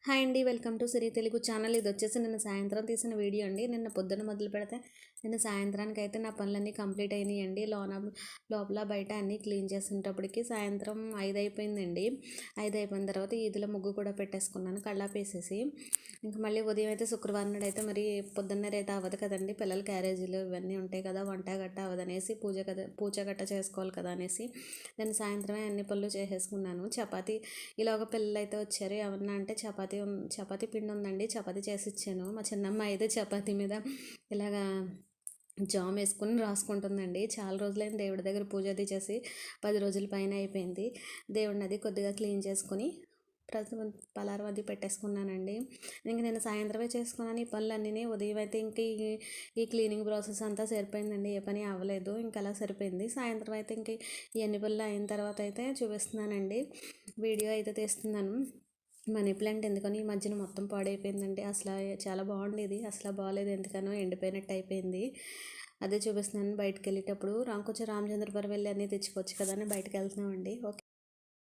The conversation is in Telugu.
హాయ్ అండి, welcome to Siri Telugu channel. ఇది వచ్చేసి నిన్న సాయంత్రం తీసిన వీడియో అండి. నిన్న పొద్దున్న మొదలు పెడితే నిన్న సాయంత్రానికి అయితే నా పనులన్నీ కంప్లీట్ అయినాయండి. లోపల బయట అన్నీ క్లీన్ చేసేటప్పటికి సాయంత్రం 5 అయిపోయిందండి. 5 అయిపోయిన తర్వాత ఈదిలో ముగ్గు కూడా పెట్టేసుకున్నాను కళ్ళాపేసేసి. ఇంకా మళ్ళీ ఉదయం అయితే శుక్రవారం నాడు అయితే మరి పొద్దున్నే రేత అవ్వదు కదండి, పిల్లల క్యారేజీలు ఇవన్నీ ఉంటాయి కదా, వంట గట్ట అవ్వదనేసి పూజ గట్ట చేసుకోవాలి కదా అనేసి నేను సాయంత్రమే అన్ని పనులు చేసేసుకున్నాను. చపాతీ ఇలాగ పిల్లలు అయితే వచ్చారు. ఏమన్నా అంటే చపాతీ పిండి ఉందండి, చపాతీ చేసి ఇచ్చాను. మా చిన్నమ్మ అయితే చపాతీ మీద ఇలాగా జామ్ వేసుకుని రాసుకుంటుందండి. చాలా రోజులైన దేవుడి దగ్గర పూజ అది చేసి 10 రోజుల పైన అయిపోయింది. దేవుడిని అది కొద్దిగా క్లీన్ చేసుకుని పలారం అది పెట్టేసుకున్నానండి. ఇంక నేను సాయంత్రమే చేసుకున్నాను ఈ పనులన్నీ. ఉదయం అయితే ఇంక ఈ క్లీనింగ్ ప్రాసెస్ అంతా సరిపోయిందండి, ఏ పని అవ్వలేదు. ఇంకా అలా సరిపోయింది. సాయంత్రం అయితే ఇంక ఈ అన్ని పనులు అయిన తర్వాత అయితే చూపిస్తున్నానండి, వీడియో అయితే తీస్తున్నాను. మనీ ప్లాంట్ ఎందుకని ఈ మధ్యన మొత్తం పాడైపోయిందండి. అసలు చాలా బాగుండేది, అసలు బాగాలేదు, ఎందుకనో ఎండిపోయినట్టు అయిపోయింది. అదే చూపిస్తున్నాను. బయటకు వెళ్ళేటప్పుడు కొంచెం రామచంద్రపురం వెళ్ళి అన్నీ తెచ్చుకోవచ్చు కదా అని బయటకు వెళ్తున్నామండి. ఓకే.